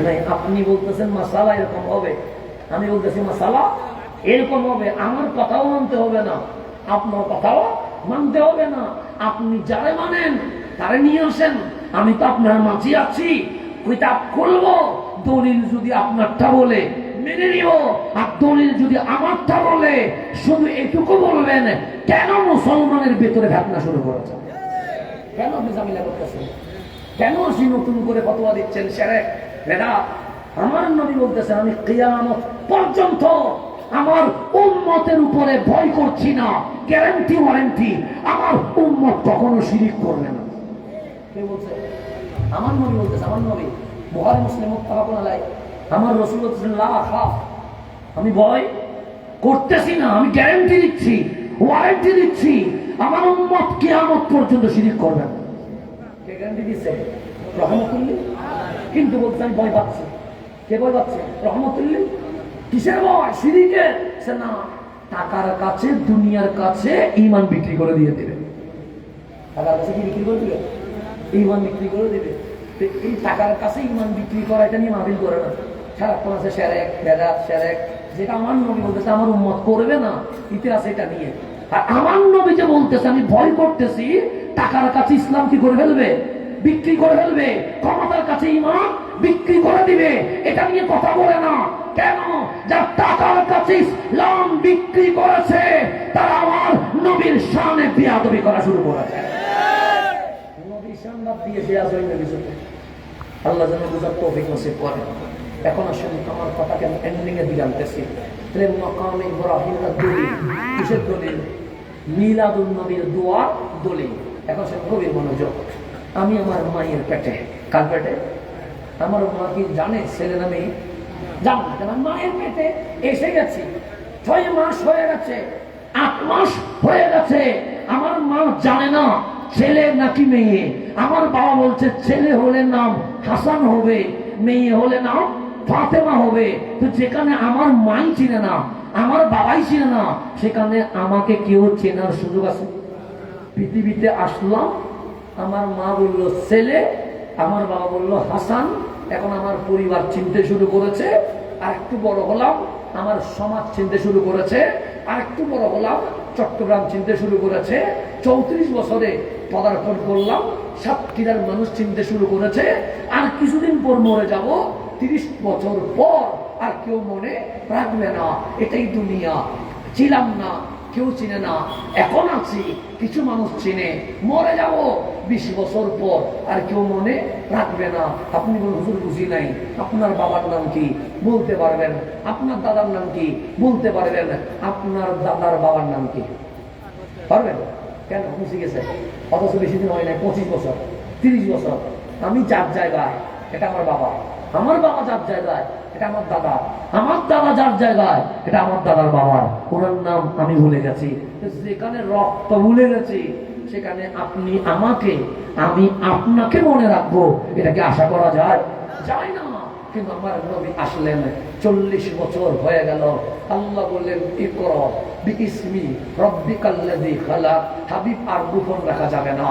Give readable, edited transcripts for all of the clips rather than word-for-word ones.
নাই, আপনি বলতেছেন মাসালা এরকম হবে, আমি বলতেছি মাসালা এরকম হবে। আমার কথাও মানতে হবে না, আপনার কথাও মানতে হবে না। আপনি যারে মানেন তারে নিয়ে আসেন, আমি তো আপনার মাঝে আছি। কিতাব খুলবো, দলিল যদি আপনারটা বলে মেনে নিব, আর দলিল যদি আমারটা বলে শুধু এটুকু বলবেন, কেন মুসলমানের ভেতরে ভাবনা শুরু করেছে? কেন আপনি ঝামেলা করতেছেন? কেন আপনি নতুন করে ফতোয়া দিচ্ছেন শিরক বেদাত? আমার নবী বলতেছেন, আমি কিয়ামত পর্যন্ত আমার উম্মতের উপরে ভয় করছি না, গ্যারান্টি ওয়ারেন্টি, আমার উম্মত কখনো শিরিক করবে না। কে বলছে? আমার নবী বলতেছে। আমার নবী, বুখারী মুসলিম মুত্তাফাকুন আলাইহি। আমার রাসূল বলতেছেন, লা আখাফ, আমি ভয় করতেছি না, আমি গ্যারান্টি দিচ্ছি, ওয়ারেন্টি দিচ্ছি, আমার উম্মত কিয়ামত পর্যন্ত শিরিক করবে না। কে গ্যারান্টি দিচ্ছে? রহমতুল্লাহ। কিন্তু বলতে আমি ভয় পাচ্ছি। কে ভয় পাচ্ছে? রহমতুল্লাহ। কিসের ভয়? শিরিকের। সে না, টাকার কাছে, দুনিয়ার কাছে ঈমান বিক্রি করে দিয়ে দেবে। টাকার কাছে কি বিক্রি করে দিবে? ঈমান বিক্রি করে দিবে। এই টাকার কাছে ঈমান বিক্রি করা, এটা নিয়ে মাহফিল করে না। সারাক্ষণ আছে শিরক বেদাত শিরক, যেটা আমার নবী বলতেছে আমার উম্মত করবে না, ইতিহাস এটা নিয়ে। আর আমার নবী যে বলতেছে আমি ভয় করতেছি, টাকার কাছে ইসলাম কি করে ফেলবে? বিক্রি করে ফেলবে। ক্ষমতার কাছে ঈমান বিক্রি করে দিবে, এটা নিয়ে কথা বলে না। কেন? যার টাকার কাছে ইসলাম বিক্রি করেছে, তারা আমার নবীর শানে বেয়াদবি করা শুরু করেছে। নবীর শান বাদ দিয়ে সে আজ হয়ে গেছে। আল্লাহ যেন বুঝার তৌফিক নসিব করেন। এখন আসলে আমার কথাকে এন্ডিং এর দিকে আনতেছি। তাহলে মাকাম ইব্রাহিম দলিল, কিসের দলিল? মিলাদুন নবীর দোয়া দলিল। এখন সে গভীর মনোযোগ। আমি আমার মায়ের পেটে, কার পেটে? আমার মা কি জানে ছেলে না মেয়ে? জান না। আমার মায়ের পেটে এসে গেছি, 6 মাস হয়ে গেছে, 8 মাস হয়ে গেছে, আমার মা জানে না ছেলে নাকি মেয়ে। আমার বাবা বলছে ছেলে হলে নাম হাসান হবে, মেয়ে হলে নাম ফাতেমা হবে। তো যেখানে আমার মাই চিনে না, আমার বাবাই চিনে না, সেখানে আমাকে কেউ চেনার সুযোগ আছে? পৃথিবীতে আসলাম, আমার মা বলল ছেলে, আমার বাবা বলল হাসান। এখন আমার পরিবার চিনতে শুরু করেছে। আর একটু বড় হলাম, আমার সমাজ চিনতে শুরু করেছে। আর একটু বড় হলাম, চট্টগ্রাম চিনতে শুরু করেছে। 34 বছরে পদার্পণ করলাম, সাতক্ষীরার মানুষ চিনতে শুরু করেছে। আর কিছুদিন পর মরে যাব, 30 বছর পর আর কেউ মনে রাখবে না। এটাই দুনিয়া। ছিলাম না, কেউ চিনে না, এখন আছি, কিছু মানুষ চিনে। মরে যাব 20 বছর পর, আর কেউ মনে রাখবে না। আপনি বলুন হুজুর বুঝি নাই, আপনার বাবার নাম কি? বলতে পারবেন। আপনার দাদার নাম কি? বলতে পারবেন। আপনার দাদার বাবার নাম কি? পারবেন? কেন? বুঝে গেছে। অথচ বেশি দিন হয় নাই, 25 বছর 30 বছর। আমি যার জায়গায়, এটা আমার বাবা। আমার বাবা যার জায়গায়, এটা আমার দাদা। আমার দাদা যার জায়গায়, এটা আমার দাদার বাবার। ওনার নাম আমি ভুলে গেছি। যেখানে রক্ত ভুলে গেছি, সেখানে আপনি আমাকে, আমি আপনাকে মনে রাখবো, এটাকে আশা করা যায়? যায় না। কিন্তু আমার নবী আসলেন, 40 বছর হয়ে গেল। আল্লাহ বললেন ইকরা বিইসমি রাব্বিকাল্লাযী খালাক। হাবিব আর গোপন রাখা যাবে না,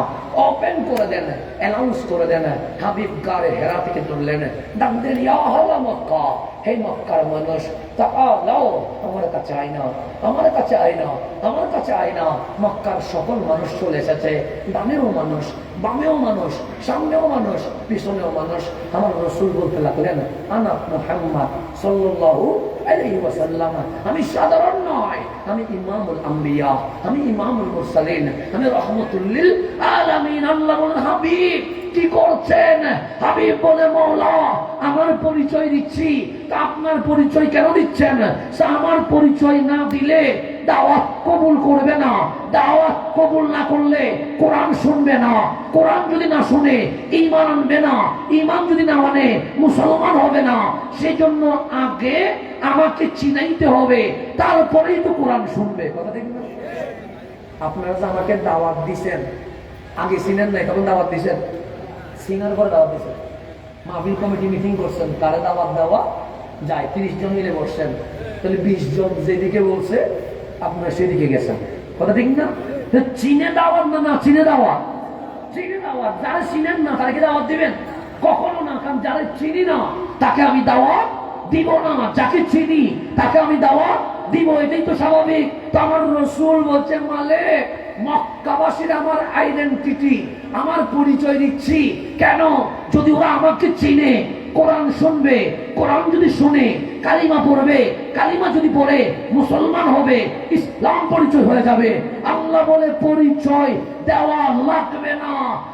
ওপেন করে দেন, অ্যানাউন্স করে দেন। হাবিব গারে হেরা থেকে চললেন, ডাক দেন ইয়া আহলা মক্কা, হে মক্কার মানুষ, তাআলাও আমার কাছে আয় না, আমার কাছে আয় না, আমার কাছে আয় না। মক্কার সকল মানুষ চলে এসেছে, ডানেও মানুষ, বামেও মানুষ, সামনেও মানুষ, পিছনেও মানুষ। আমার রাসূল বলতে লাগলেন আনা মুহাম্মদ সাল্লাল্লাহু আলাইহি ওয়াসাল্লাম, আমি সাধারণ নয়, আমি ইমামুল আম্বিয়া, আমি ইমামুল মুরসালিন, আমি রাহমাতুল লিল আলামিন। আল্লাহ বলেন হাবিব কি করছেন? হাবিব বলে মওলা আমার পরিচয় দিচ্ছি। তা আপনার পরিচয় কেন দিচ্ছেন? আমার পরিচয় না দিলে দাওয়াত কবুল করবে না, দাওয়াত কবুল না করলে কোরআন শুনবে না, কোরআন যদি না শুনে ঈমান আনবে না, ঈমান যদি না মানে মুসলমান হবে না। সেজন্য আগে আমাকে চিনাইতে হবে, তারপরেই তো কোরআন শুনবে। কথা ঠিক না? আপনারা যে আমাকে দাওয়াত দিচ্ছেন, আগে চিনেন নাই, তখন দাওয়াত দিচ্ছেন, সিনার পরে দাওয়াত দিচ্ছেন। মাহফিল কমিটি মিটিং করছেন, কারে দাওয়াত দেওয়া যায়, 30 জন মিলে বসছেন, তাহলে 20 জন যেদিকে বলছে আপনারা সেদিকে গেছেন। কথা ঠিক না? চিনে দাওয়াত না, না চিনে দাওয়াত, চিনে দাওয়াত। যারা চিনেন না তাদেরকে দাওয়াত দিবেন? কখনো না। আমি যারা চিনি না তাকে আমি দাওয়াত দিব না, যাকে চিনি তাকে আমি দাওয়াত দিব, এটাই তো স্বাভাবিক। তো আমার রাসূল বলছে মালিক, মক্কাবাসীর আমার আইডেন্টিটি, আমার পরিচয় দিচ্ছি। কেন? যদি ওরা আমাকে চিনে, কোরআন শুনবে, কোরআন যদি শুনে কালিমা পড়বে, কালিমা যদি পড়ে মুসলমান হবে, ইসলাম পরিচয় হয়ে যাবে। আল্লাহ বলে পরিচয় দেওয়া লাগবে না।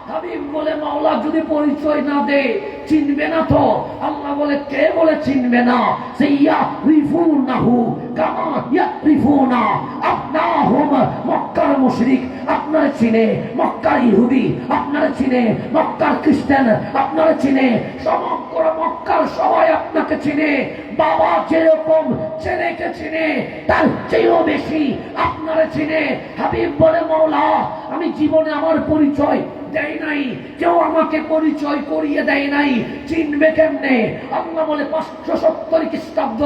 হাবিব বলে মাওলা যদি পরিচয় না দে চিনবে না তো। আল্লাহ বলে কে বলে চিনবে না? সে ইয়ারিফুনাহু কামা ইয়ারিফুনা আবনাহুম। মক্কার মুশরিক আপনারা চিনে, মক্কার ইহুদি আপনারা চিনে, মক্কার খ্রিস্টান আপনারা চিনে, সমগ্র মক্কার সবাই আপনাকে চিনে। বাবা যেরকম ছেলেকে চিনে তার চেয়েও বেশি আপনারা চিনে। হাবিব বলে মাওলা আমি জীবনে আমার পরিচয় দেয় নাই, কেউ আমাকে পরিচয় করিয়ে দেয় নাই, চিনবে কেমনে? আল্লাহ বলে 570 খ্রিস্টাব্দ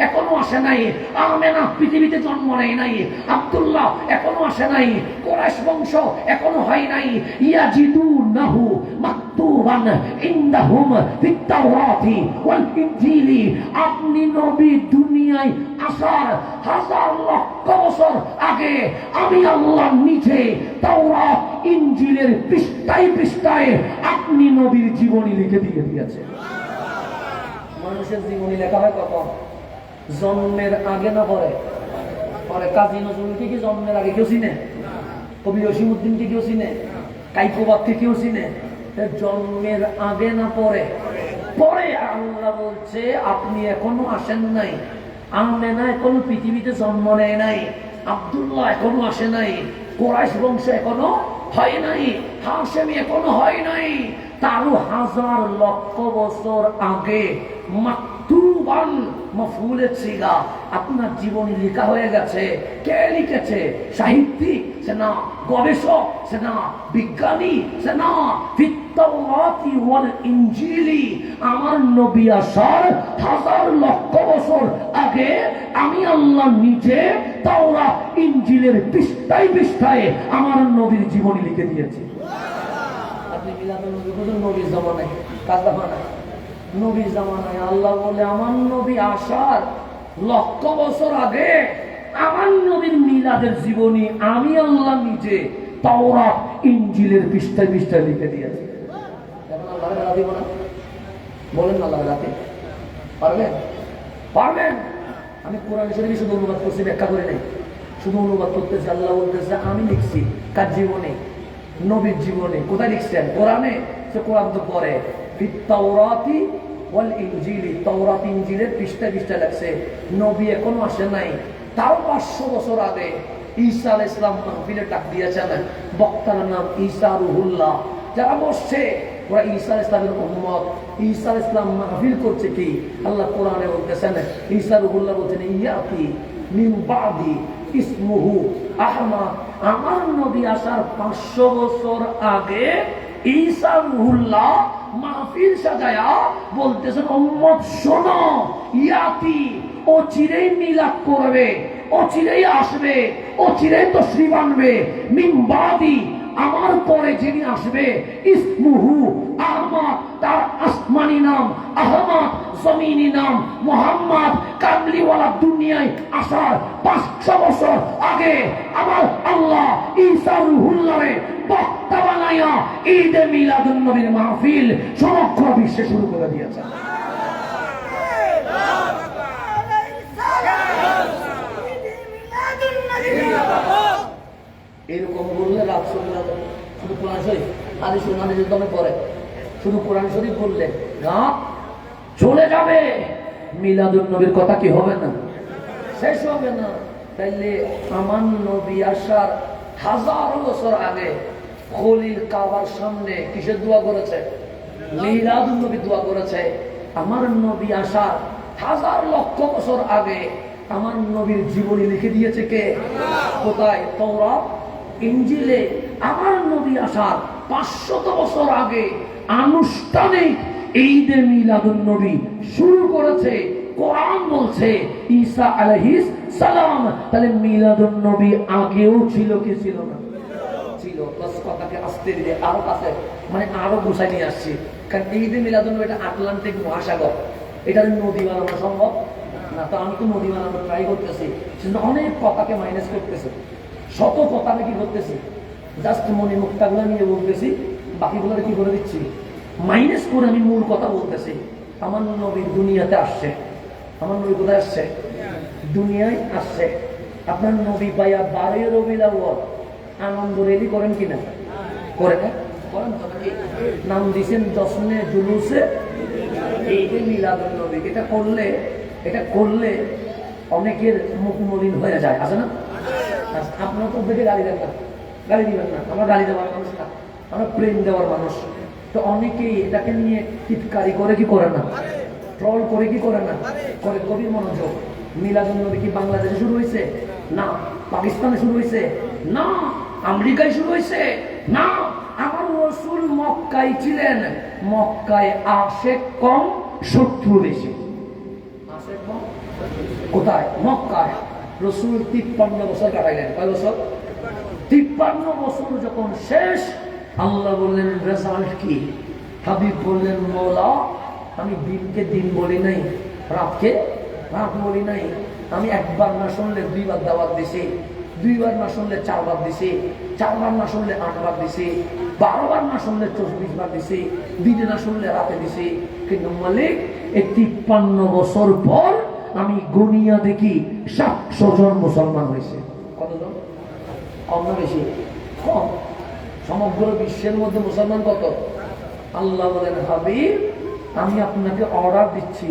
এখনো আসে নাই, আমেনা পৃথিবীতে জন্ম নেয় নাই, আব্দুল্লাহ এখনো আসে নাই, কুরাইশ বংশ এখনো হয় নাই। ইয়াজিদুনাহু মাকতুবান ইনদাহুম ফিত-তাওরাতি ওয়াল ইনজিলি। আপনি নবী দুনিয়ায় আসার 1000 লক্ষ বছর আগে আমি আল্লাহ নিজে তাওরাত ইনজিলের পৃষ্ঠায় পৃষ্ঠায় আপনি নবীর জীবনী লিখে দিয়ে দিয়েছেন। মানুষের জীবনী লেখা হয় কখন? জন্মের আগে না পরে? পরে। কাজী নজরুলকে কি জন্মের আগে কেউ চিনে? কবি জসিমউদ্দিনকে কেউ চিনে? কাইকোবাদকে কেউ চিনে? জন্মের আগে না পরে? পরে। আল্লাহ বলছে আপনি এখনো আসেন নাই, আমেনা এখনো পৃথিবীতে জন্ম নেয় নাই, আব্দুল্লাহ এখনো আসে নাই, কুরাইশ বংশ এখনো হয় নাই, হাশেমি এখনো হয় নাই। তারও 1000 লক্ষ বছর আগে মাকতুবান মাফউলে সিগা আপনার জীবনী লেখা হয়ে গেছে। কে লিখেছে? সাহিত্যিক সে না, গবেষক সে না, বিজ্ঞানী সে না, ফিত-তাওরাতি ওয়াল ইনজিলি। আমার নবী আসার 1000 লক্ষ বছর আগে আমি আল্লাহ নিজে তাওরাত ইনজিলের পৃষ্ঠায় পৃষ্ঠায় আমার নবীর জীবনী লিখে দিয়েছি। আপনি মিলাদুন নবী বুঝুন, নবীর জামানায় কাজ জামানায়, নবীর জামানায় আল্লাহ বলে আমার নবী আসার লক্ষ বছর আগে আমার নবীর মিলাদের জীবনী আমি আল্লাহ নিজে তাওরাত ইনজিলের পৃষ্ঠায় পৃষ্ঠায় লিখে দিয়েছি। এখন আল্লাহর বেলা দিব না? বলেন আল্লাহর রাতে পারবেন? পারবেন। আমি কোরআন শরীফ শুধু অনুবাদ করছি, ব্যাখ্যা করে নাই, শুধু অনুবাদ করতেছি। আল্লাহ বলতেছে আমি লিখছি কার জীবনে? নবীর জীবনে। কোথায় লিখছেন? কোরআনে। সে কোরআন তো পরে ফিত-তাওরাতি ওয়াল ইনজিলি, তাওরাত ইনজিলের পৃষ্ঠায় পৃষ্ঠায় লাগছে। নবী এখনো আসে নাই, তাও 500 বছর আগে ঈসা আলাইহিস সালাম মাহফিলে ডাক দিয়েছেন। বক্তার নাম ঈসা রুহুল্লাহ। যারা বসছে ওরা ঈসা আলাইহিস সালামের উম্মত। ঈসা আলাইহিস সালাম মাহফিল করছে কি? আল্লাহ কোরআনে বলতেছেন, ঈসা রুহুল্লাহ বলছেন ইয়াতি মিন বাদি ইসমুহু আহমদ। আমার নবী আসার 500 বছর আগে ঈসা রুহুল্লাহ মাহফিল সাজায়া বলতেছেন উম্মত শোনো, ইয়াতি ও চিরেই মিলাদ করবে, ও চিরেই আসবে, ও চিরেই তশরিফ আনবে, মিন বাদি আমার পরে যিনি আসবে, ইসমুহু আহমদ, তার আসমানি নাম আহমদ, জমিনি নাম মুহাম্মদ। কামলিওয়ালা দুনিয়ায় আসার 500 বছর আগে আমার আল্লাহ ঈসা রুহুল্লাহকে বক্তা বানায়া ঈদে মিলাদুন নবীর মাহফিল সমগ্র বিশ্বে শুরু করে দিয়েছে। এরকম বললে রাত চলে যাবে। শুধু কোরআন শরীফ আদি শুনানি দমে পড়ে, শুধু কোরআন শরীফ বললে রাত চলে যাবে। মিলাদুন নবীর কথা কি হবে না? শেষ হবে না। তাইলে আমার নবী আসার 1000 বছর আগে খলিল কাবার সামনে কিসের দোয়া করেছে? মিলাদুন নবী দোয়া করেছে। আমার নবী আসার 1000 লক্ষ বছর আগে আমার নবীর জীবনী লিখে দিয়েছে কে? কোথায়? তাওরাত ইনজিলে। আমার নবী আসার 500 বছর আগে আনুষ্ঠানিক ঈদে মিলাদুন নবী শুরু করেছে। কোরআন বলছে ঈসা আলাইহিস সালাম। তাহলে মিলাদুন নবী আগেও ছিল কি ছিল না? ছিল। বাস কথাকে আস্তে ধীরে আরো কাছে, মানে আরো গোছাই নিয়ে আসছি। কারণ ঈদে মিলাদুন্নবী এটা আটলান্টিক মহাসাগর, এটা নদী বানানো সম্ভব না। তো আমি তো নদী বানানোর ট্রাই করতেছি, সেজন্য অনেক কথাকে মাইনাস করতেছি, শত কথাকে কি করতেছি, জাস্ট মনে মুক্তাগুলো নিয়ে বলতেছি, বাকিগুলো কি করে দিচ্ছি, মাইনাস করে আমি মূল কথা বলতেছি। আমার নবী দুনিয়াতে আসছে, আমার নবী কোথায় আসছে? দুনিয়ায় আসছে। আপনার নবী পাইয়া 12 রবিউল আউয়াল আনন্দ রেডি করেন কিনা? করে না? করেন তো নাকি? নাম দিয়েছেন জশ্নে জুলুসে ঈদে মিলাদুন নবী। এটা করলে অনেকের মুখ মলিন হয়ে যায়, আছে না? আপনারা তো দেখে গালি দেন না, গালি দিবেন না, আমরা গালি দেওয়ার মানুষ না, আমরা প্রেম দেওয়ার মানুষ। তো অনেকেই এটাকে নিয়ে টিটকারি করে কি করে না, ট্রল করে কি করে না, করে। কবির মনোযোগ, মিলাদুন নবী কি বাংলাদেশে শুরু হয়েছে? না। পাকিস্তানে শুরু হয়েছে? না। আমেরিকায় শুরু হয়েছে? না। আমার রাসূল মক্কায় ছিলেন, মক্কায় আশেক কম, শত্রু বেশি। আশেক কম কোথায়? মক্কায়। রাসূল 53 বছর কাটাইলেন। কয় বছর? 53 বছর যখন শেষ, আল্লাহ বললেন রেজাল্ট কি? হাবিব বললেন মওলা, আমি দিনকে দিন বলি নাই, রাতকে রাত বলি নাই। আমি একবার না শুনলে 2 বার দাওয়াত দিছি, 2 বার না শুনলে 4 বার দিছি, 4 বার না শুনলে 8 বার দিছি, 12 বার না শুনলে 24 বার দিছি, দিনে না শুনলে রাতে দিছি। কিন্তু মালিক, এই 53 বছর পর আমি গুনিয়া দেখি 700 জন মুসলমান হয়েছে। কতজন? কম না বেশি? কম। সমগ্র বিশ্বের মধ্যে মুসলমান কত? আল্লাহ বলেন হাবিব, আমি আপনাকে অর্ডার দিচ্ছি,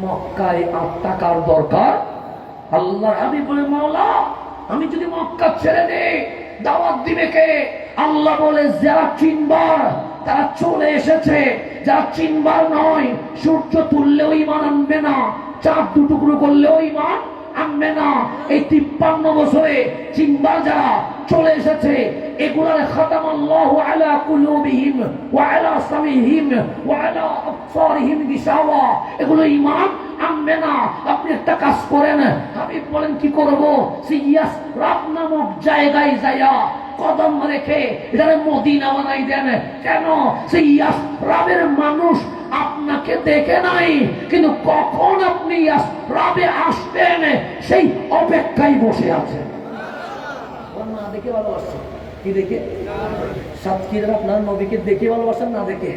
মক্কায় 8 টাকার দরকার। আল্লাহ হাবিব বলে মাওলা, আমি যদি মক্কা ছেড়ে দেই, দাওয়াত দিবে কে? আল্লাহ বলে যারা চিনবার তারা চলে এসেছে, যারা চিনবার নয়, সূর্য তুললেও ঈমান আনবে না, চাঁদ 2 টুকরো করলেও ঈমান আনবে না। এই 53 বছরে চিনবার যারা চলে এসেছে, এগুলার খাতামাল্লাহু আলা কুলুবিহিম ওয়া আলা সামিহিম ওয়া আলা আবসারিহিম গিশাওয়া, এগুলো ঈমান আনবে না। আপনি একটা কাজ করেন, হাবিব বলেন কি করব? সিয়াস রাব নামক জায়গায় যায়া কদম রেখে এটারে মদিনা বানাই দেন। কেন? সিয়াস রাবের মানুষ আপনাকে দেখে নাই, কিন্তু কখন আপনি রাবে আসবেন সেই অপেক্ষায় বসে আছেন। না দেখে ভালোবাসেন? কি দেখে? সাতক্ষীরার আপনার নবীকে দেখে ভালোবাসেন না দেখে?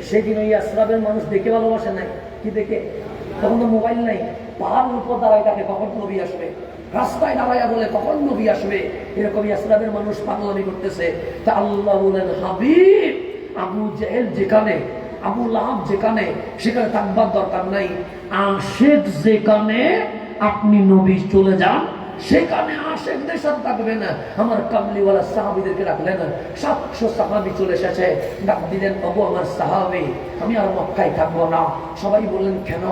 সেদিন ওই আসরাবের মানুষ দেখে ভালোবাসে নাই, কি দেখে? তখন তো মোবাইল নাই, পাহাড়ের উপর দাঁড়ায় থাকে কখন নবী আসবে, রাস্তায় দাঁড়াইয়া বলে কখন নবী আসবে। এরকম আসরাবের মানুষ পাগলামি করতেছে। তা আল্লাহ বলেন হাবিব, আবু জেহেল যেখানে, আবু লাহাব যেখানে, সেখানে থাকবার দরকার নাই। আশেক যেখানে আপনি নবী চলে যান, সেখানে আশেকদের সাথে থাকবেন। আমার কামলিওয়ালা সাহাবীদেরকে রাখলেন, 700 সাহাবী চলে এসেছে। ডাক দিলেন, ওগো আমার সাহাবী, আমি আর মক্কায় থাকবো না। সবাই বললেন কেন?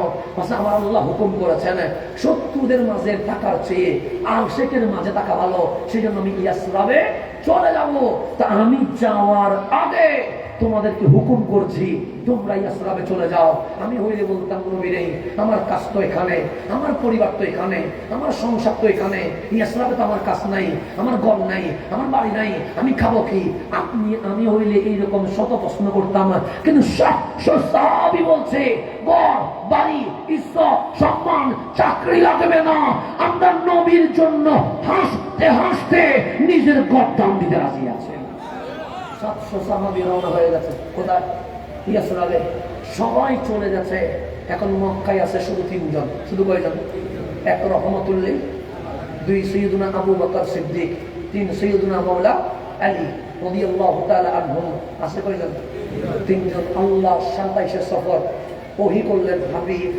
আমার আল্লাহ হুকুম করেছেন, শত্রুদের মাঝে থাকার চেয়ে আশেকের মাঝে থাকা ভালো, সেই জন্য আমি ইয়াসরাবে চলে যাবো। তা আমি যাওয়ার আগে তোমাদেরকে হুকুম করছি, তোমরা ইয়াসরাবে চলে যাও। আমি হইলে বলতাম নবী রে, আমার কাজ তো এখানে, আমার পরিবার তো এখানে, আমার সংসার তো এখানে, ইয়াসরাবে তো আমার কাজ নাই, আমার ঘর নাই, আমার বাড়ি নাই, আমি খাবো কি? আমি হইলে এইরকম শত প্রশ্ন করতাম। কিন্তু সাহাবী বলছে ঘর, বাড়ি, ইজ্জত, সম্মান, চাকরি লাগবে না, আমরা নবীর জন্য হাসতে হাসতে নিজের ঘর দাম দিতে রাজি আছে। 700 সাহাবী রওনা হয়ে গেছে। কোথায়? ইয়াসরাবে। সবাই চলে গেছে। এখন মক্কায় আছে শুধু 3 জন। শুধু কয়জন? 1 রহমতুল্লাহ, 2 সৈয়দুনা আবু বকর সিদ্দিক, 3 সৈয়দুনা মাওলা আলী রাদিয়াল্লাহু তাআলা আনহুম। আছে কয়জন? 3 জন। আল্লাহ 27 সফর ওহী করলেন, হাবিব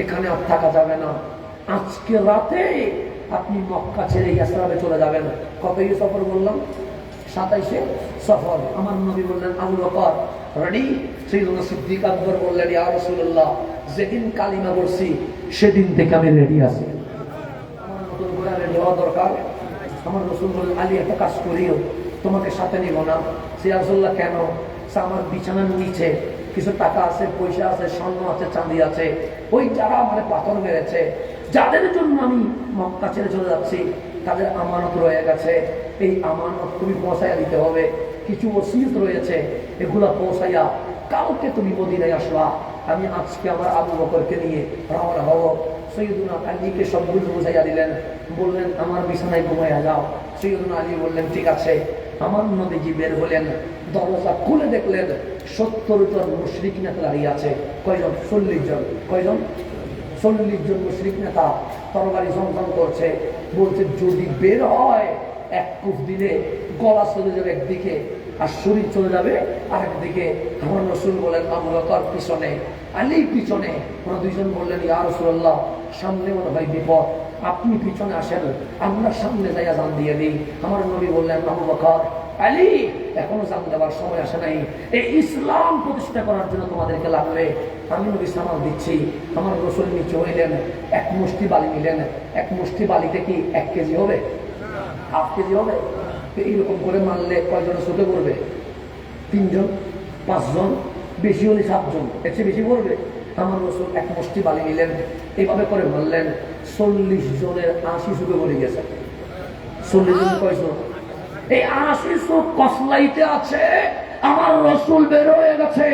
এখানে আর থাকা যাবে না, আজকে রাতে আপনি মক্কা ছেড়ে ইয়াসরাবে চলে যাবেন। কত সফর বললাম? 27 সফর। আমার নবী বললেন আবু বকর রেডি? সাইয়্যিদুনা সিদ্দিক আকবর বললেন ইয়া রাসূলুল্লাহ, যেদিন কালিমা পড়ছি সেদিন থেকে আমি রেডি আছি, আমার নতুন করে রেডি হওয়া দরকার। আমার রাসূল বললেন আলী একটা কাজ করিও, তোমাকে সাথে নিব না। ইয়া রাসূলুল্লাহ কেন? আমার বিছানার নিচে কিছু টাকা আছে, পয়সা আছে, স্বর্ণ আছে, চাঁদি আছে, ওই যারা আমার পাথর মেরেছে, যাদের জন্য আমি মক্কা ছেড়ে চলে যাচ্ছি, তাদের আমানত রয়ে গেছে, এই আমানত তুমি পৌঁছাইয়া দিতে হবে। কিছু ওসিয়ত রয়েছে, এগুলা পৌঁছাইয়া কালকে তুমি মদিনায় আসবা, আমি আজকে আমার আবু বকরকে নিয়ে রওনা হব। সৈয়দুনা আলীকে সবগুলো বুঝাইয়া দিলেন, বললেন আমার বিছানায় ঘুমাইয়া যাও। সৈয়দুনা আলী বললেন ঠিক আছে। আমার নবীজি বের হলেন, দরজা খুলে দেখলেন 70 জন মুশরিক নেতা দাঁড়িয়ে আছে। কয়জন? 40 জন। কয়জন? 40 জন মুশরিক নেতা তরবারি ঝনঝন করছে। বলছে যদি বের হয় এক কুফ দিলে গলা চলে যাবে একদিকে আর শরীর চলে যাবে আরেকদিকে। আমার রাসূল বলেন আবু বকর পিছনে, আলী পিছনে। ওরা দুইজন বললেন ইয়া রাসূলুল্লাহ সামনে মনে হয় বিপদ, আপনি পিছনে আসেন, আমরা সামনে যাইয়া জান দিয়ে দিই। আমার নবী বললেন আবু বকর, আলী এখনো জান দেওয়ার সময় আসে নাই, এই ইসলাম প্রতিষ্ঠা করার জন্য তোমাদেরকে লাগবে। আমি নবী সামাল দিচ্ছি। আমার রাসূল নিচে হইলেন, এক মুষ্টি বালি নিলেন। এক মুষ্টি বালিতে কি 1 কেজি হবে? হাফ কেজি হবে? এইরকম করে মারলে কয়জনের চোখে পড়বে? 3 জন, 5 জন, বেশি হলে 7 জন, এর চেয়ে বেশি পড়বে। আমার রাসূল এক মুষ্টি বালি নিলেন, এইভাবে করে মারলেন। 40 জনের 80 চোখে পড়ে গেছে। 40 জন কয়জন? এই 80 চোখ কসলাইতে আছে। আমার রাসূল বের হয়ে গেছে।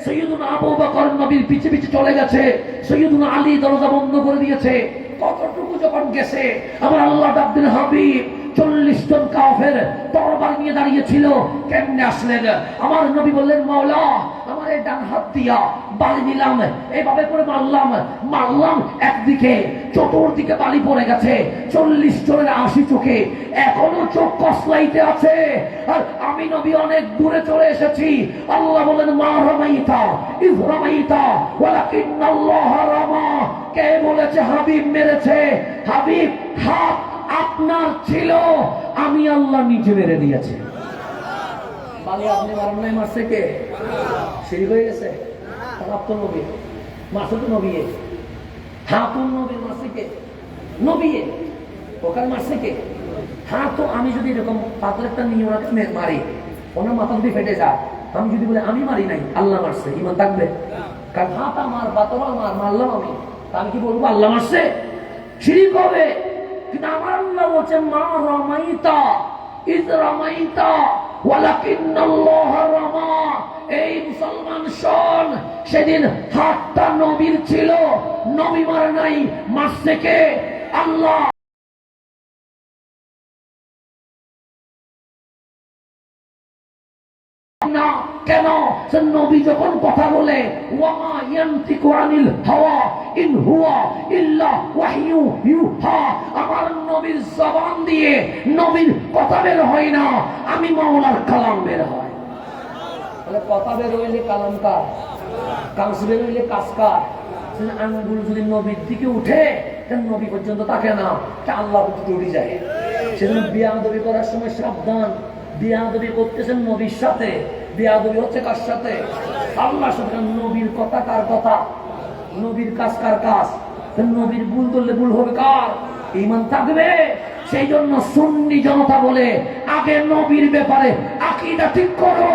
সৈয়দুনা আবু বকর নবীর পিছে পিছে চলে গেছে। সৈয়দুনা আলী দরজা বন্ধ করে দিয়েছে। কতটুকু যখন গেছে আমার আল্লাহ ডাক দিলেন হাবিব। 40 জন কাফের তরবারি নিয়ে দাঁড়িয়ে ছিল, কেমনে আসলেন? আমার নবী বললেন মাওলা আমার এই ডান হাত দিয়া বালি নিলাম, এইভাবে করে মারলাম একদিকে, চতুর্দিকে বালি পড়ে গেছে। 40 জনের 80 চোখে এখনো চোখ কসলাইতে আছে। আর আমি নবী অনেক দূরে চলে এসেছি। আল্লাহ বলেন মা রামাইতা ইয রামাইতা ওয়ালাকিন্নাল্লাহ রামা। কে বলেছে হাবিব মেরেছে? হাবিব হাত আপনার ছিল, আমি আল্লাহ নিচে মেরে দিয়েছি। বালি আপনি মারেন নাই, মারছে কে? শিরিক হয়ে গেছে। আব্দুল নবী মাসুদ নবী, হাতুন নবী মারছে কে? নবী। ওখানে মারছে কে? হ্যাঁ তো আমি যদি এরকম পাথরটা নিয়ে ওনাকে মারি, ওনার মাথা যদি ফেটে যায়, আমি যদি বলি আমি মারি নাই আল্লাহ মারছে, ইমান থাকবে? কারণ হাত আমার, পাথর আমার, মারলাম আমি কি বলবো আল্লাহ মারছে? শিরিক হবে। কিন্তু আমার আল্লাহ বলছে মা রামাইতা ইয রামাইতা ওয়ালাকিন্নাল্লাহ রামা। এই মুসলমান শোন, সেদিন হাতটা নবীর ছিল, নবী মারে নাই, মারছে কে? আল্লাহ। না কেন? সে নবী যখন কথা বলে ওয়ামা ইয়ানতিকু আনিল হাওয়া ইন হুয়া ইল্লা ওয়াহয়ু ইউহা, আমার নবীর জবান দিয়ে নবীর কথা বের হয় না, আমি মাওলার কালাম বের হয়। তাহলে কথা বের হইলে কালাম কার? কাজ বের হইলে কাজ কার? আঙ্গুল যদি নবীর দিকে উঠে নবী পর্যন্ত তাকে না, আল্লাহ পর্যন্ত উঠে যায়। সেজন্য বিয়াদবি করার সময় সাবধান। বিয়াদবি করতেছেন নবীর সাথে, বিয়াদবি হচ্ছে কার সাথে? আল্লাহর সাথে। নবীর কথা কার কথা? নবীর কাজ কার কাজ? নবীর ভুল ধরলে ভুল হবে কার? ঈমান থাকবে। সেই জন্য সুন্নি জনতা বলে আগে নবীর ব্যাপারে আকীদা ঠিক করো,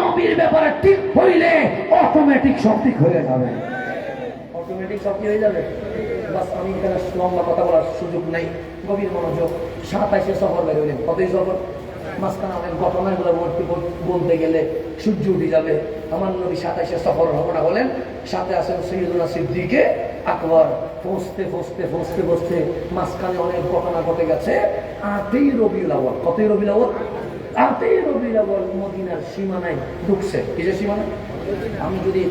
নবীর ব্যাপারে ঠিক হইলে অটোমেটিক সব ঠিক হয়ে যাবে। অটোমেটিক সব কি হয়ে যাবে? বাস আমি এখানে লম্বা কথা বলার সুযোগ নেই, গভীর মনোযোগ। 27 সফর বের হইলেন। কতই সফর? মাঝখানে অনেক ঘটনাগুলো বলতে গেলে সূর্য উঠে যাবে। আমার নবী 27 সফর রওনা হলেন, সাথে আছেন সৈয়দুনা সিদ্দিকে আকবর। পৌঁছতে পৌঁছতে পৌঁছতে পৌঁছতে মাঝখানে অনেক ঘটনা ঘটে গেছে। 8ই রবিউল আউয়াল। কতই রবিউল আউয়াল? 8ই রবিউল আউয়াল মদিনার সীমানায় ঢুকছে। কিসের সীমানা? আমি যদি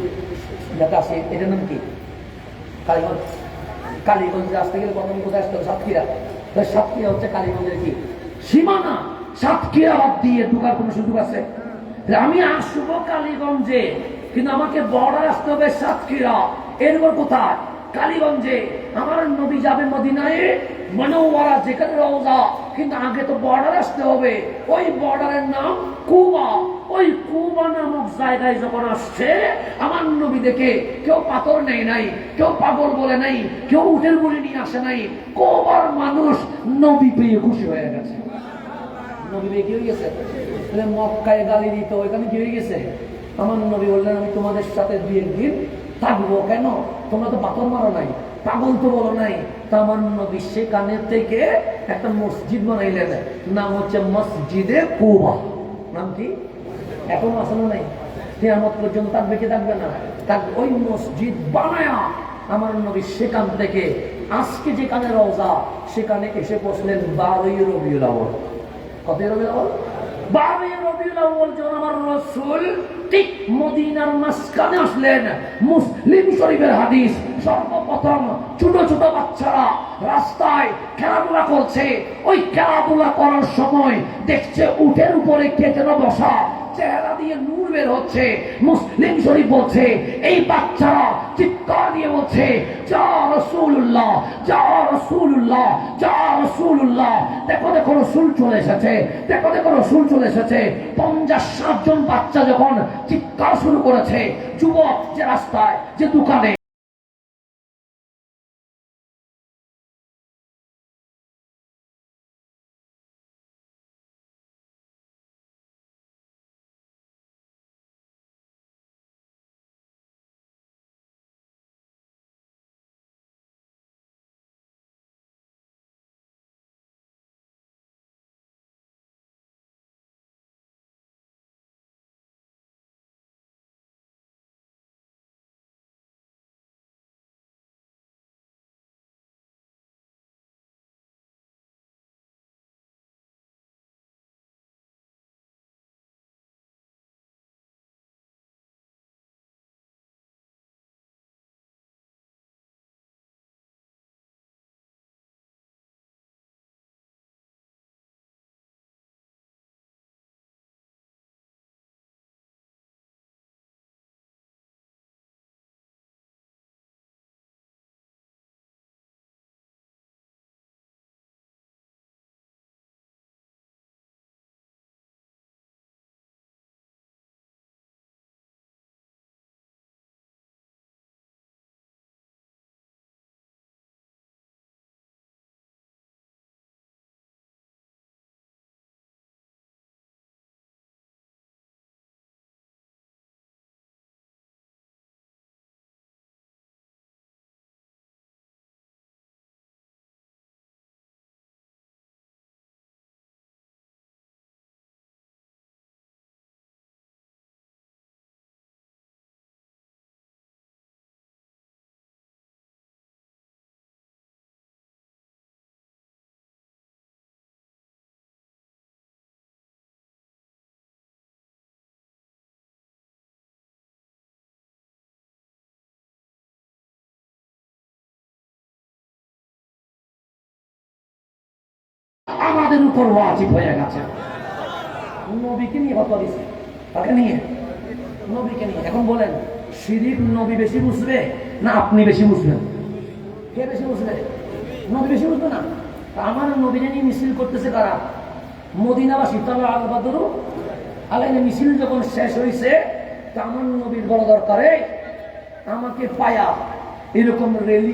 দেখা আসি, এটার নাম কি? কালীগঞ্জ। কালীগঞ্জে আসতে গেলে প্রথমে কোথায় আসতে হবে? সাতক্ষীরা। সাতক্ষীরা হচ্ছে কালীগঞ্জের কি সীমানা। সাতক্ষীরা বাদ দিয়ে ঢোকার কোন সুযোগ আছে? আমি আসবো কালীগঞ্জে, কিন্তু আমাকে বর্ডার আসতে হবে সাতক্ষীরা। এরপর কোথায়? কালীগঞ্জে। আমার নবী যাবে মদিনায় মুনাওয়ারা, যেখানে রওজা, কিন্তু আগে তো বর্ডার আসতে হবে। ওই বর্ডারের নাম কুবা। ওই কুবা নামক জায়গায় যখন আসছে, আমার নবী দেখে কেউ পাথর নেই নাই, কেউ পাগল বলে নাই, কেউ উটের বুড়ি নিয়ে আসে নাই। কুবার মানুষ নবী পেয়ে খুশি হয়ে গেছে। নবী পেয়ে কি হয়ে গেছে? মক্কায় গালি দিত, ওইখানে কি হয়ে গেছে? আমার নবী বললেন আমি তোমাদের সাথে 2 দিন থাকবো। কেন? তোমরা তো পাথর মারো নাই, পাগল তো বলো নাই। তা আমার নবী সেখানে থেকে একটা মসজিদ বানাইলেন, নাম হচ্ছে মসজিদে কুবা। নাম কি? এখন আসলে নাই। কিয়ামত পর্যন্ত থাকবে কি থাকবে না? থাকবে। ওই মসজিদ বানায়া আমার নবী সেখান থেকে আজকে যেখানে রওজা সেখানে এসে বসলেন 12ই রবিউল আউয়াল। কত রবিউল আউয়াল? 12ই রবিউল আউয়াল যখন আমার রাসূল ঠিক মদিনার মাঝখানে আসলেন, মুসলিম শরীফের হাদিস, সর্বপ্রথম ছোট ছোট বাচ্চারা রাস্তায় খেলাধুলা করছে। ওই খেলাধুলা করার সময় দেখছে উটের উপরে কে যেন বসা, চেহারা দিয়ে নূর বের হচ্ছে। মুসলিম শরীফ বলছে, এই বাচ্চারা চিৎকার দিয়ে বলছে, যা রাসূলুল্লাহ, যা রাসূলুল্লাহ, যা রাসূলুল্লাহ। দেখো দেখো রাসূল চলে এসেছে, দেখো দেখো রাসূল চলে এসেছে। 50-60 জন বাচ্চা যখন চিৎকার শুরু করেছে, যুবক যে রাস্তায় যে দোকানে আমাদের উপর ওয়াজিব হয়ে গেছে। নবীকে নিয়ে কথা দিচ্ছে, তাকে নিয়ে, নবীকে নিয়ে। এখন বলেন, শিরিক নবী বেশি বুঝবে না আপনি বেশি বুঝবেন? কে বেশি বুঝবে? নবী বেশি বুঝবে না? আমার নবী নিয়ে মিছিল করতেছে কারা? মদিনাবাসী। তাহলে আল বাদরু আলাইনা মিছিল যখন শেষ হয়েছে, তা আমার নবীর বড় দরকারে আমাকে পায়া এরকম রেলি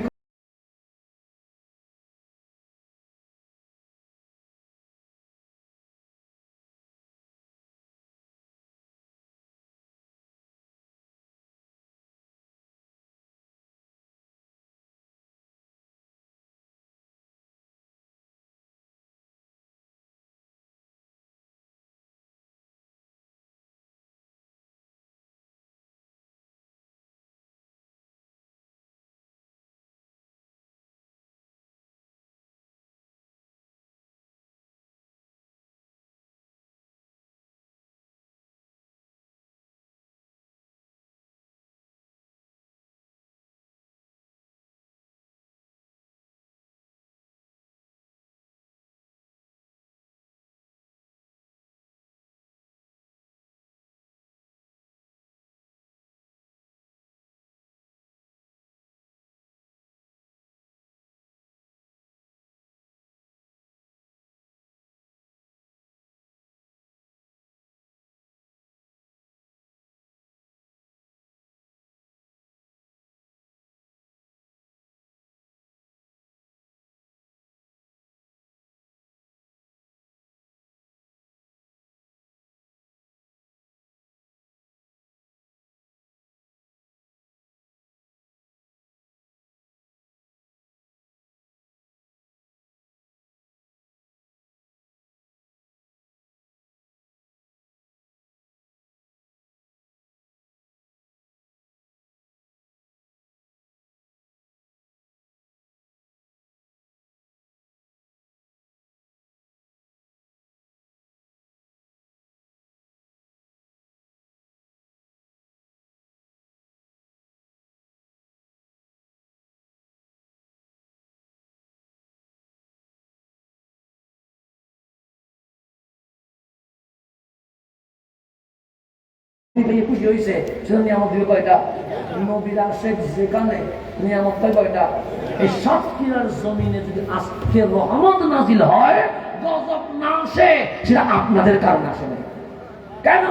খুশি হয়েছে সেটা নিয়ামত দিবে কয়টা? নবীর আশেক যেখানে নিয়ামত পাই কয়টা? এই সাতক্ষীরার জমিনে যদি আজকে রহমত নাজিল হয়, গজব না আসে, সেটা আপনাদের কারণে আসে না। কেন?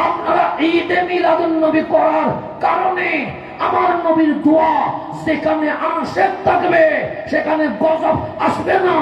আপনারা ঈদে মিলাদুন নবী করার কারণে আমার নবীর দোয়া যেখানে আশেক থাকবে সেখানে গজব আসবে না।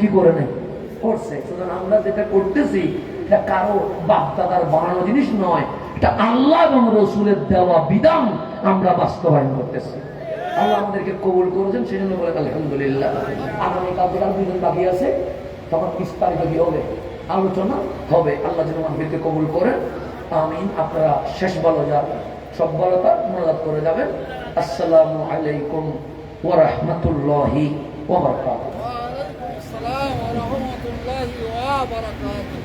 কি করে নেই করছে। সুতরাং আমরা যেটা করতেছি এটা কারো বাপদাদার বানানো জিনিস নয়, এটা আল্লাহ এবং রসুলের দেওয়া বিধান আমরা বাস্তবায়ন করতেছি। আল্লাহ আমাদেরকে কবুল করেছেন, সেই জন্য বলে আলহামদুলিল্লাহ। আগামীকাল যেটা দুজন বাকি আছে, তখন বিস্তারিত কি হবে আলোচনা হবে। আল্লাহ যেন আমাদেরকে কবুল করেন, আমিন। আপনারা শেষ ভালো যান, সব ভালোতা মোনাজাত করে যাবেন। আসসালামু আলাইকুম ওয়া রাহমাতুল্লাহি ওয়া বারাকাতুহু। السلام ورحمة الله وبركاته.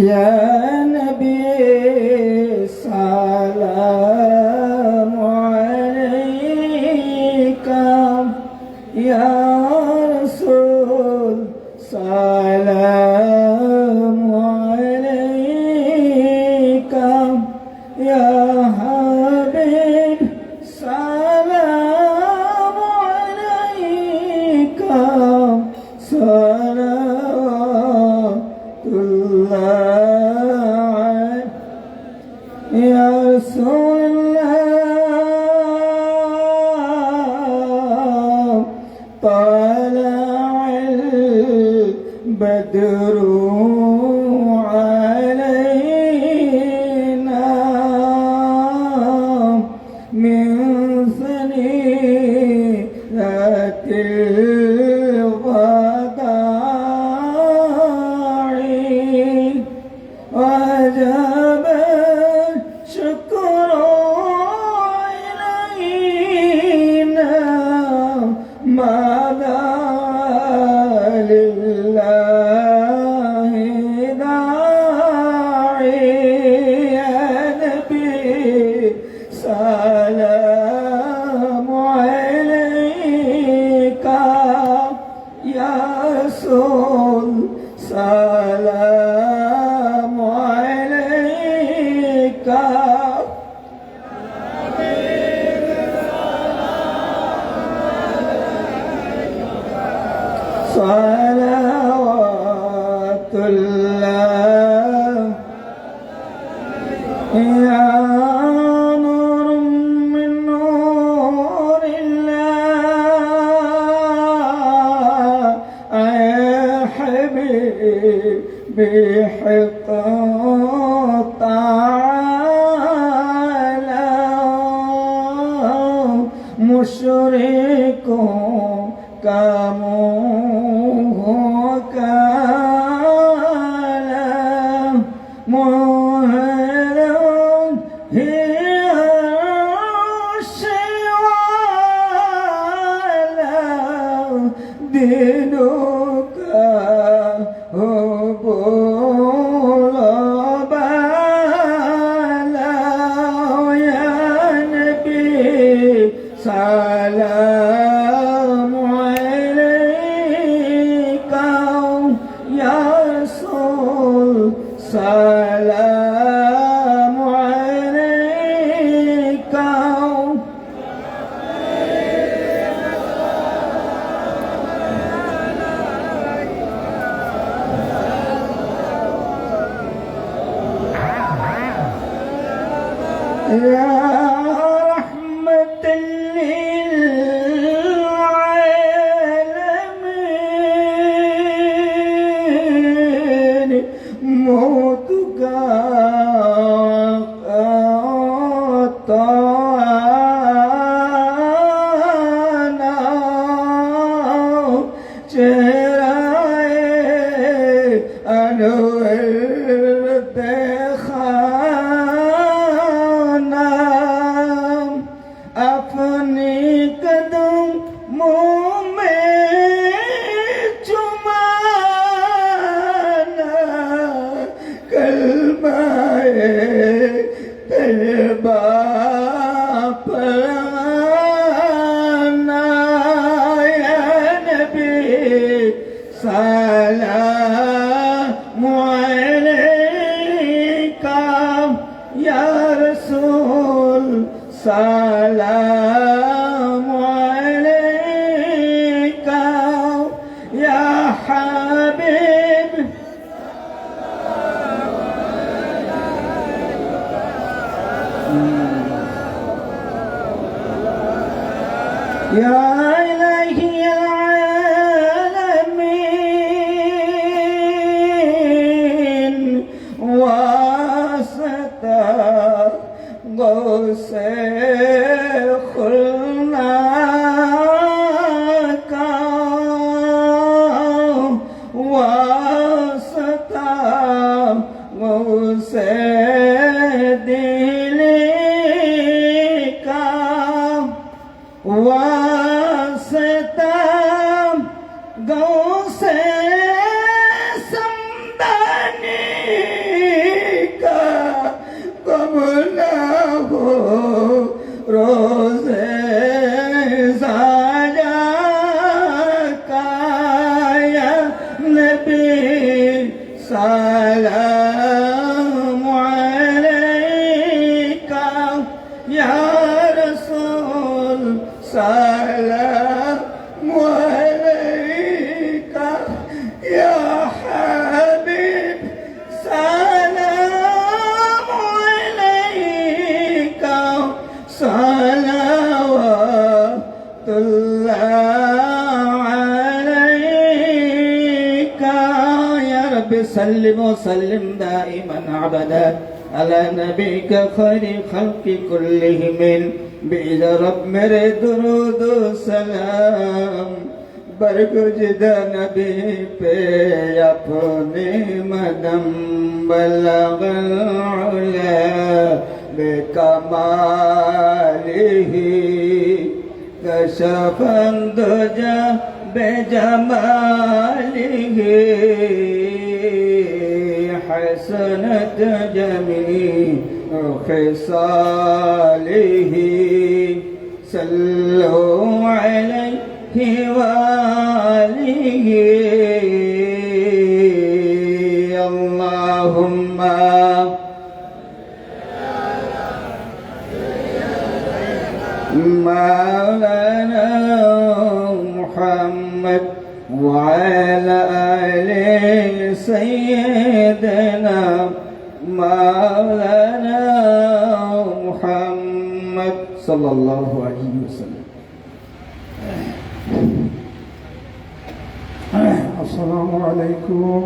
يا نبي سلام عليك، يا رسول سلام عليك، يا حبيب سلام عليك، صلوات الله يا رسول الله. طلع البدر علينا من ثنيات الوداع، وجب الشكر मुशरिकों का मुँह काला मोहरों ही अर्श वाला दिलों का हो बोलो बाला या नबी सलाम अलैका या रसूल सलाम अलैका या रहमतल लिलआलमीन मौत का ताना चेहराए अनवर देखना अपने कदमों में चुमाना कलमाए तैयबा पढ़ाना या नबी सलाम अलैका या रसूल सलाम अलैका या हबीब या इलाही आलमीन वास्ता गौसे खुलना का वास्ता गौसे दिल का वास्ता गौसे समदानी का कबला हो रोज़े साजा का या नबी सलाम अलैका या रसूल सलाम अलैका या हबीब सलाम अलैका सलावतुल्लाह अलैका या रब्बि सल्लिम व सल्लिम दाइमन अबदा अला नबीका खैरि खल्क़ि कुल्लिहिम बेजा रब मेरे दुरूद सलाम बरगुज़िदा नबी पे अपने मदम बलगल उला बेकमालिही कशफन दुजा बेजमालिही हसनत जमीअ खिसालिही सल्लु अलैहि वालिही अल्लाहुम्मा मौलाना मुहम्मद वअला आलि सय्यदना मौलाना मुहम्मद सल्लल्लाहु अलैहि वसल्लम। আসসালামু আলাইকুম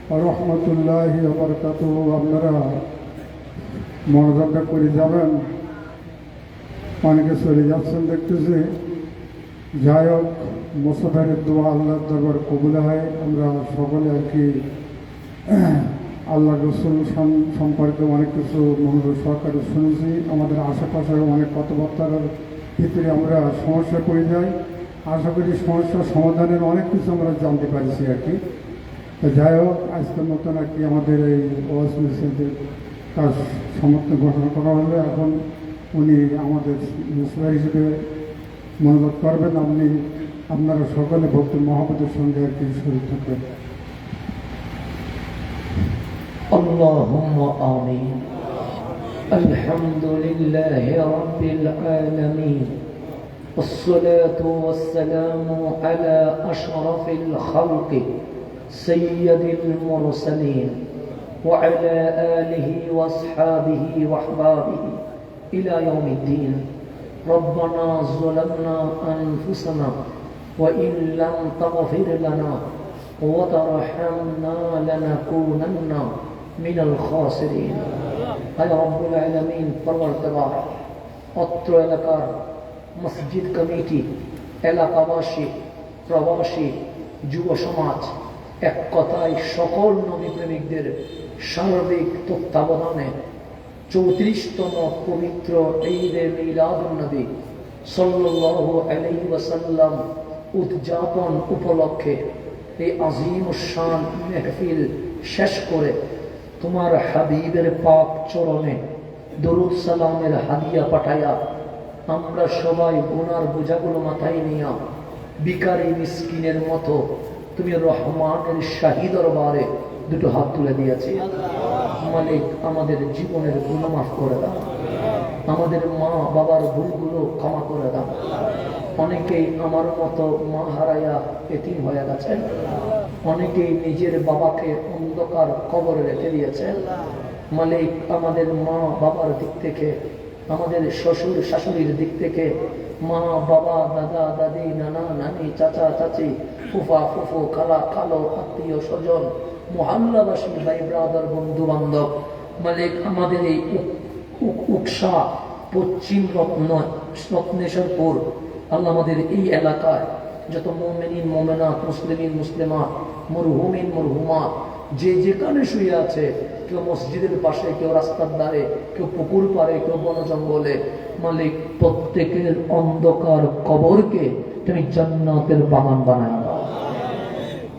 ওয়া রাহমাতুল্লাহি ওয়া বারাকাতুহু। আপনারা মনোযোগটা করে যাবেন। অনেকে চলে যাচ্ছেন দেখতেছি। যাই হোক, মুসাফিরের দোয়া আল্লাহর দরবার কবুল হয়। আমরা সকলে আর কি আল্লাহ রসুল সম্পর্কে অনেক কিছু মনোযোগ সহকারে শুনেছি। আমাদের আশেপাশে অনেক কথাবার্তার ভিতরে আমরা সমস্যায় পড়ে যাই। আশা করি সমস্যার সমাধানের অনেক কিছু আমরা জানতে পারছি আর কি। তো যাই হোক, আজকের মতন আর কি আমাদের এই ওয়াজ মিছিলের কাজ সমর্থন ঘোষণা করা হলে এখন উনি আমাদের মুসলিম হিসেবে মনোযোগ করবেন। আপনারা সকলে ভক্ত মহাপতের সঙ্গে আর কি শরীর থাকবেন। اللهم آمين. الحمد لله رب العالمين، والصلاة والسلام على أشرف الخلق سيد المرسلين وعلى آله وأصحابه وأحبابه إلى يوم الدين. ربنا ظلمنا أنفسنا وإن لم تغفر لنا وترحمنا لنكونن من الخاسرين. আয় রব্বুল আলামিন, পরবর্তীকার অত্র এলাকার মসজিদ কমিটি, এলাকাবাসী, প্রবাসী, যুব সমাজ, এক কথায় সকল নবী প্রেমিকদের সার্বিক তত্ত্বাবধানে 34তম পবিত্র ঈদে মিলাদুন নবী সাল্লাল্লাহু আলাইহি ওয়াসাল্লাম উদযাপন উপলক্ষে এই আজিম শান মেহফিল শেষ করে তোমার হাবিবের পাক চরণে দরুদ সালামের হাদিয়া পাঠায়া আমরা সবাই গুনার বোঝাগুলো মাথায় নিয়া বিকারী মিসকিনের মতো তুমি রহমানের শাহী দরবারে দুটো হাত তুলে দিয়েছি। মালিক, আমাদের জীবনের গুনাহ মাফ করে দাও, আমাদের মা বাবার ভুলগুলো ক্ষমা করে দাও। অনেকেই আমার মতো মা হারাইয়া এতিম হয়ে গেছেন, অনেকেই নিজের বাবাকে অন্ধকার কবরে রেখে দিয়েছেন। মালিক, আমাদের মা বাবার দিক থেকে, আমাদের শ্বশুর শাশুড়ির দিক থেকে, মা বাবা, দাদা দাদি, নানা নানি, চাচা চাচি, ফুফা ফুফু, খালা খালো, আত্মীয় স্বজন, মহল্লাবাসী, ভাই ব্রাদার, বন্ধু বান্ধব, মালিক আমাদের এই উকসা পশ্চিম রত্নেশ্বরপুর, আল্লাহ আমাদের এই এলাকায় যত মুমিনিন মুমিনাত, মুসলিমিন মুসলিমাত, মরহুমিন মরহুমাত যে যেখানে শুয়ে আছে, কেউ মসজিদের পাশে, কেউ রাস্তার ধারে, কেউ পুকুর পাড়ে, কেউ বন জঙ্গলে, মালিক প্রত্যেকের অন্ধকার কবরকে তুমি জান্নাতের বাগান বানায় দাও।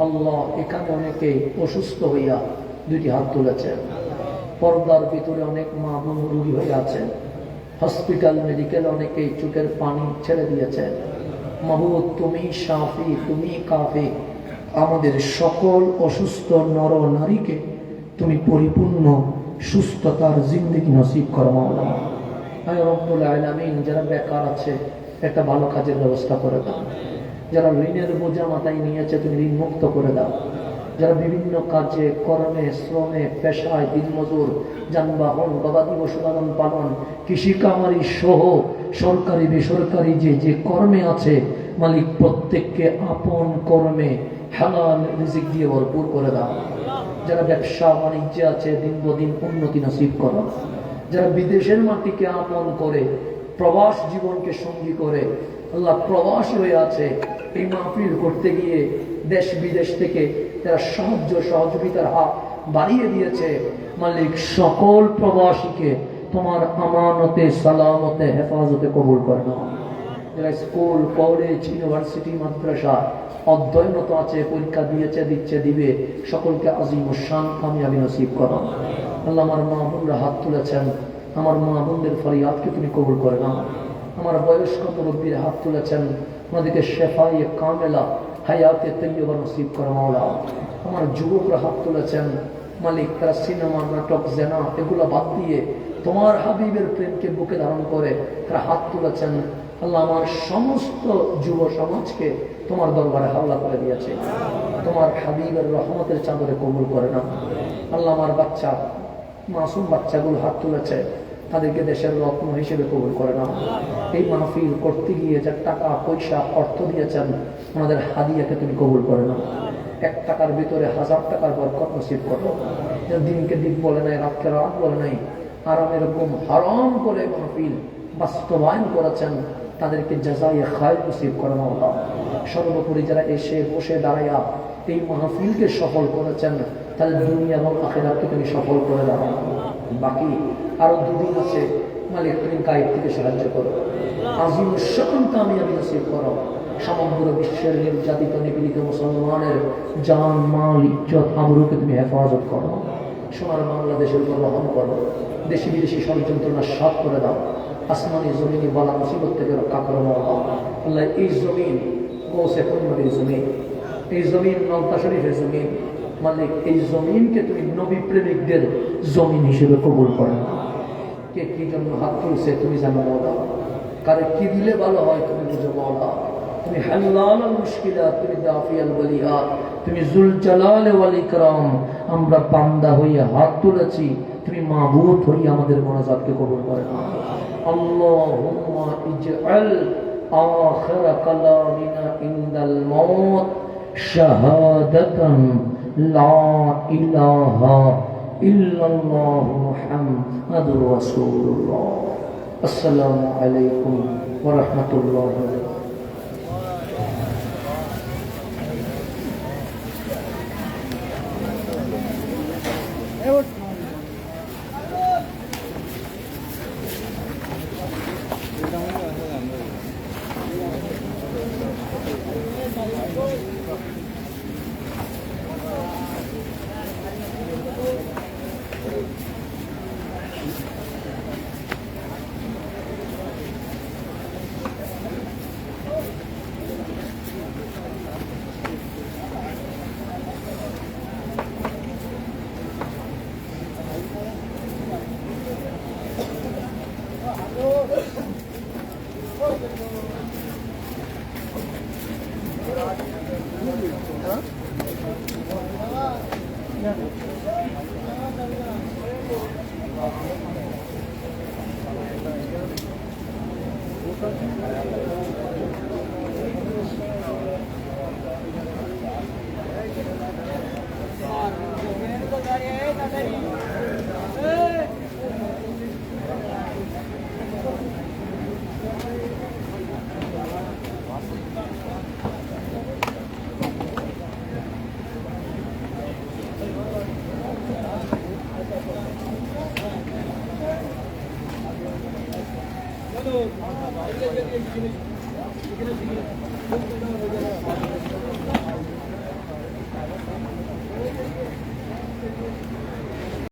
আল্লাহ, এখানে অনেকে অসুস্থ হইয়া দুইটি হাত তুলেছেন, পর্দার ভিতরে অনেক মা বোন রোগী হয়ে আছেন, হসপিটাল মেডিকেল অনেকেই চোখের পানি ছেড়ে দিয়েছেন। মাহবুব, তুমি শাফি, তুমি কাফি, আমাদের সকল অসুস্থ নর নারীকে তুমি পরিপূর্ণ সুস্থতার জিন্দেগি নসিব করো মাওলা। আয় রব্বুল আলামিন, যারা বেকার আছে একটা ভালো কাজের ব্যবস্থা করে দাও, যারা ঋণের বোঝা মাথায় নিয়েছে তুমি ঋণ মুক্ত করে দাও, যারা বিভিন্ন কাজে কর্মে শ্রমে পেশায় দিনমজুর, যানবাহন, গবাদি পশু লালন পালন, কৃষি কামারি সহ সরকারি বেসরকারি যে কর্মে আছে, মালিক প্রত্যেককে আপন কর্মে হালাল রিজিক দিয়ে ভরপুর করে দাও। যারা ব্যবসা বাণিজ্যে আছে দিন দিন উন্নতি নসিব করো। যারা বিদেশের মাটিকে আপন করে প্রবাস জীবনকে সঙ্গী করে আল্লাহ প্রবাসী হয়ে আছে, এই মাহফিল করতে গিয়ে দেশ বিদেশ থেকে যারা সাহায্য সহযোগিতার হাত বাড়িয়ে দিয়েছে, মালিক সকল প্রবাসীকে তোমার আমানতে সালামতে হেফাজতে কবুল করে নাও। যারা স্কুল কলেজ ইউনিভার্সিটি মাদ্রাসা অধ্যয়নরত আছে, পরীক্ষা দিয়েছে দিচ্ছে দিবে, সকলকে আজিম শান কামিয়াবি নসিব করো। আল্লাহ, আমার মা বোনরা হাত তুলেছেন, আমার মা বোনদের ফরিয়াদকে তুমি কবুল করে নাও। আমার বয়স্ক মুরব্বীরা হাত তুলেছেন, ওনাদেরকে শেফায়ে কামেলা হায়াতে তৈয়বা নসিব করো মাওলা। আমার যুবকরা হাত তুলেছেন, মালিক তারা সিনেমা নাটক জেনা এগুলো বাদ দিয়ে তোমার হাবিবের প্রেমকে বুকে ধারণ করে তারা হাত তুলেছেন। আল্লাহ, আমার সমস্ত যুব সমাজকে তোমার দরবারে হাওলা করে দিয়েছে, তোমার হাবিবের রহমতের চাদরে কবুল করে না। আল্লাহ, আমার বাচ্চা মাসুম বাচ্চাগুলো হাত তুলেছে, তাদেরকে দেশের রত্ন হিসেবে কবুল করে না। এই মাহফিল করতে গিয়ে যা টাকা পয়সা অর্থ দিয়েছেন, ওনাদের হাদিয়াকে তুমি কবুল করে না। 1 টাকার ভিতরে 1000 টাকার বরকত নসিব করো। দিনকে দিন বলে নাই, রাতকে রাত বলে নাই, আরামের ঘুম হারাম করে মাহফিল বাস্তবায়ন করেছেন তাদেরকে জাযায়ে খায়র নসিব করেন আল্লাহ। সর্বোপরি যারা এসে বসে দাঁড়াইয়া এই মাহফিলকে সফল করেছেন তাদের দুনিয়া এবং আখিরাতকে তুমি সফল করে দাও। বাকি আরো দুদিন আছে, মালিক তুমি গায়েব থেকে সাহায্য করো, আজিম শান কামিয়াবি নসিব করো। সমগ্র বিশ্বের নির্যাতিত নিপীড়িত মুসলমানের জান মাল ইজ্জত আবরুকে তুমি হেফাজত করো। সোনার বাংলাদেশের উপর রহম করো, দেশি বিদেশি ষড়যন্ত্রণা সাফ করে দাও। আসমানি জমিনি বালা মুসিবত থেকে রক্ষা করো আল্লাহ। আল্লাহ এই জমিন গৌসে কুনবীর জমিন, এই জমিন নলতা শরীফের জমিন, মালিক এই জমিনকে তুমি নবী প্রেমিকদের জমিন হিসেবে কবুল করো। কে কি জন্য হাত তুলছে তুমি জানো মওলা, কারে কি দিলে ভালো হয় তুমি বুঝো মওলা। তুমি হাল্লাল মুশকিলাত, তুমি দাফিয়াল ওয়ালিয়াত, তুমি যুল জালাল ওয়াল ইকরাম। আমরা বান্দা হয়ে হাত তুলেছি, তুমি মাবুদ হয়ে আমাদের মোনাজাতকে কবুল করে নাও। আল্লাহুম্মা ইজআল আখির কালামিনা ইনদাল মাউত শাহাদাতান লা ইলাহা ইল্লাল্লাহু মুহাম্মাদুর রাসূলুল্লাহ। আসসালামু আলাইকুম ওয়া রাহমাতুল্লাহি ওয়া বারাকাতুহু।